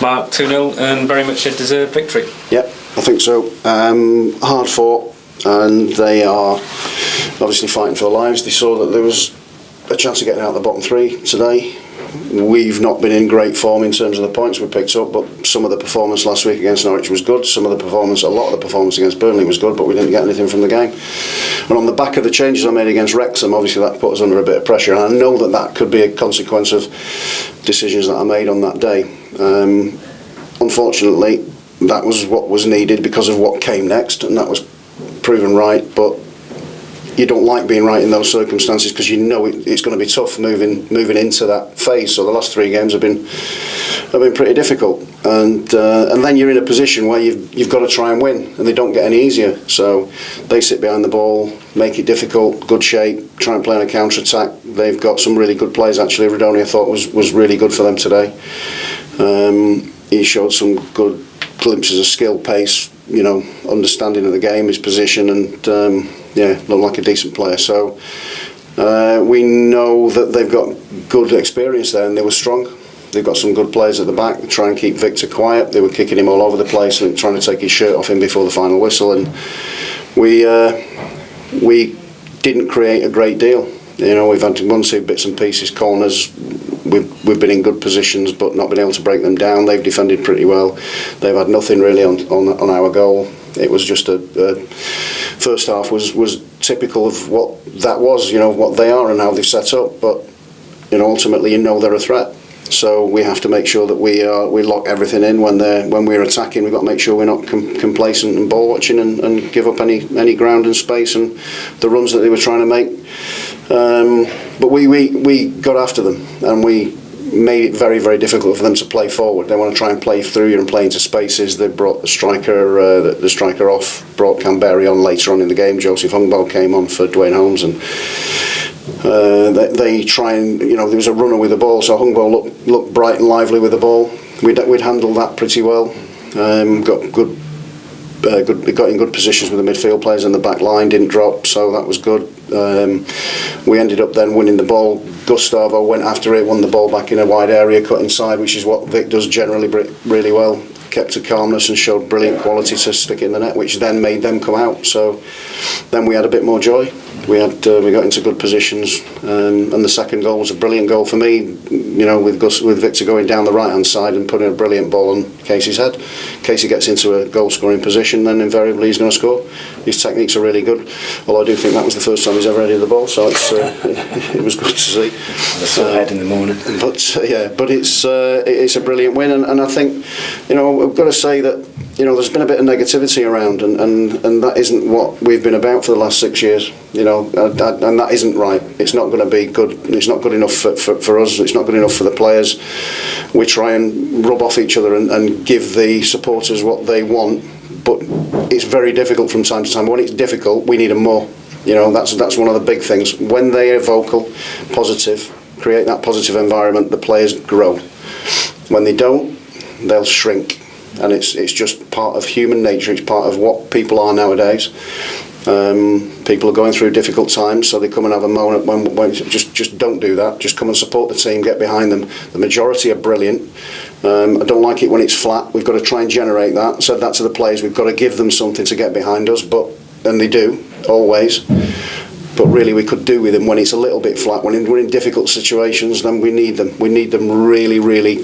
Mark, 2-0 and very much a deserved victory. Yep, I think so. Hard fought, and they are obviously fighting for their lives. They saw that there was a chance of getting out of the bottom three today. We've not been in great form in terms of the points we picked up, but some of the performance last week against Norwich was good. A lot of the performance against Burnley was good, but we didn't get anything from the game. And on the back of the changes I made against Wrexham, obviously that put us under a bit of pressure, and I know that that could be a consequence of decisions that I made on that day. Unfortunately, that was what was needed because of what came next, and that was proven right. But you don't like being right in those circumstances because you know it's going to be tough moving into that phase. So the last 3 games have been pretty difficult, and then you're in a position where you've got to try and win, and they don't get any easier. So they sit behind the ball, make it difficult, good shape, try and play on a counter attack. They've got some really good players actually. Rodoni I thought was really good for them today. He showed some good glimpses of skill, pace, understanding of the game, his position, and looked like a decent player. So we know that they've got good experience there, and they were strong. They've got some good players at the back. They try and keep Victor quiet. They were kicking him all over the place and trying to take his shirt off him before the final whistle. And we didn't create a great deal. We've had 1-2 bits and pieces, corners. We've been in good positions, but not been able to break them down. They've defended pretty well. They've had nothing really on our goal. It was just a first half was typical of what that was, what they are and how they've set up. But ultimately, they're a threat. So we have to make sure that we lock everything in when we're attacking. We've got to make sure we're not complacent and ball watching and give up any ground and space and the runs that they were trying to make. But we got after them, and we made it very, very difficult for them to play forward. They want to try and play through you and play into spaces. They brought the striker off, brought Canberra on later on in the game. Joseph Hungball came on for Dwayne Holmes, and they try and there was a runner with the ball, so Hungball looked bright and lively with the ball. We'd handled that pretty well. Got in good positions with the midfield players, and the back line didn't drop, so that was good. We ended up then winning the ball. Gustavo went after it, won the ball back in a wide area, cut inside, which is what Vic does generally really well. Kept a calmness and showed brilliant quality to stick in the net, which then made them come out. So then we had a bit more joy. We got into good positions, and the second goal was a brilliant goal for me. With Victor going down the right hand side and putting a brilliant ball on Casey's head. Casey gets into a goal scoring position, then invariably he's going to score. His techniques are really good. Although I do think that was the first time he's ever headed the ball, so it was good to see. I saw head in the morning. But it's a brilliant win, and I think we've got to say that there's been a bit of negativity around, and that isn't what we've been about for the last 6 years. And that isn't right. It's not going to be good. It's not good enough for us. It's not good enough for the players. We try and rub off each other and give the supporters what they want, but it's very difficult from time to time. When it's difficult, we need them more. That's one of the big things. When they are vocal, positive, create that positive environment, the players grow. When they don't, they'll shrink. And it's just part of human nature. It's part of what people are nowadays. People are going through difficult times, so they come and have a moment when just don't do that. Just come and support the team, get behind them. The majority are brilliant. I don't like it when it's flat. We've got to try and generate that. I said that to the players. We've got to give them something to get behind us, and they do always. But really, we could do with them when it's a little bit flat. When we're in difficult situations, then we need them. We need them really, really.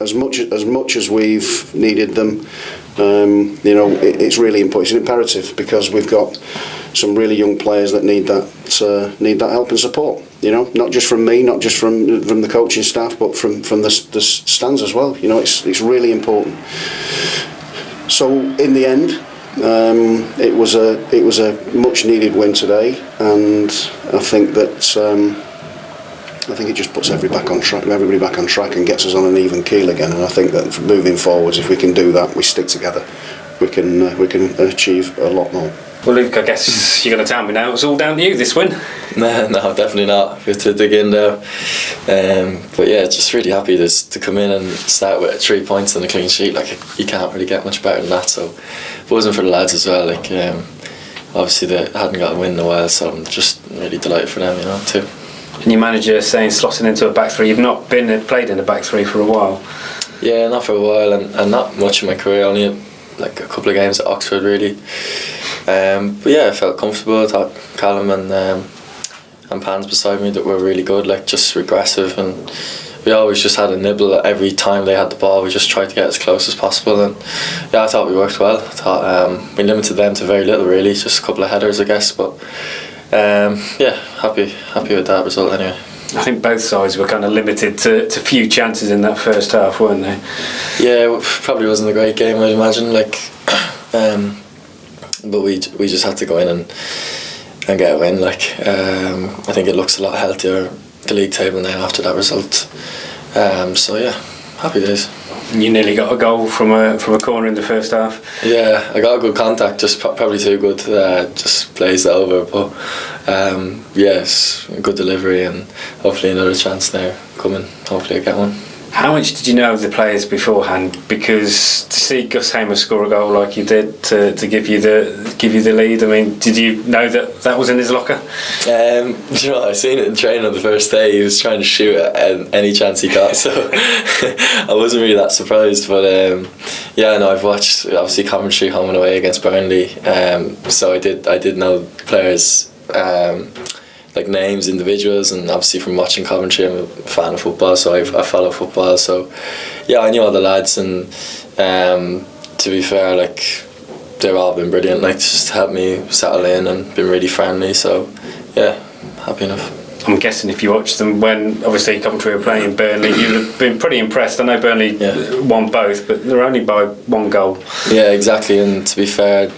As much as we've needed them, it's really important. It's an imperative because we've got some really young players that need that help and support. Not just from me, not just from the coaching staff, but from the stands as well. It's really important. So in the end, it was a much needed win today, and I think that. I think it just puts everybody back on track and gets us on an even keel again. And I think that moving forwards, if we can do that, we stick together, we can achieve a lot more. Well, Luke, I guess you're going to tell me now it's all down to you, this win. No, definitely not. We have to dig in there. But yeah, just really happy to come in and start with 3 points and a clean sheet. You can't really get much better than that. So if it wasn't for the lads as well, obviously they hadn't got a win in a while, so I'm just really delighted for them, too. And your manager saying slotting into a back three. You've not played in a back three for a while. Yeah, not for a while, and not much in my career. Only like a couple of games at Oxford, really. But yeah, I felt comfortable. I thought Callum and Pans beside me that were really good, like just regressive, and we always just had a nibble every time they had the ball. We just tried to get as close as possible, and yeah, I thought we worked well. I thought we limited them to very little, really, just a couple of headers, I guess. But yeah, happy with that result anyway. I think both sides were kind of limited to few chances in that first half, weren't they? Yeah, it probably wasn't a great game, I'd imagine. Like, but we just had to go in and get a win. Like, I think it looks a lot healthier, the league table now, after that result. So yeah, happy days. You nearly got a goal from a corner in the first half. Yeah, I got a good contact, just probably too good. Just plays it over, but yes, a good delivery, and hopefully another chance now coming. Hopefully I get one. How much did you know of the players beforehand? Because to see Gus Hamer score a goal like you did to give you the lead, I mean, did you know that was in his locker? You know, I seen it in training on the first day. He was trying to shoot at any chance he got, so I wasn't really that surprised. But yeah, no, I've watched obviously Coventry home and away against Burnley, so I did know players. Like names, individuals, and obviously from watching Coventry, I'm a fan of football, so I follow football. So yeah, I knew all the lads, and to be fair, like they've all been brilliant. Like just helped me settle in and been really friendly. So yeah, happy enough. I'm guessing if you watched them when obviously Coventry were playing Burnley, you'd have been pretty impressed. I know Burnley won both, but they're only by one goal. Yeah, exactly. And to be fair,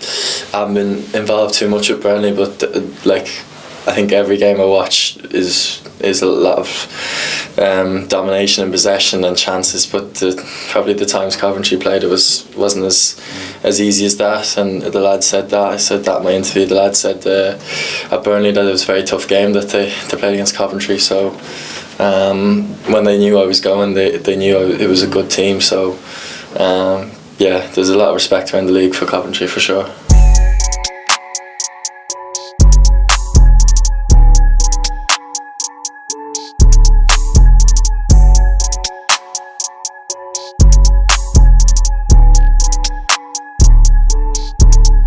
I haven't been involved too much with Burnley, but like, I think every game I watch is a lot of domination and possession and chances, but probably the times Coventry played it wasn't as easy as that, and the lads said that. I said that in my interview. The lads said at Burnley that it was a very tough game that they played against Coventry, so when they knew I was going, they knew it was a good team, so yeah, there's a lot of respect around the league for Coventry for sure.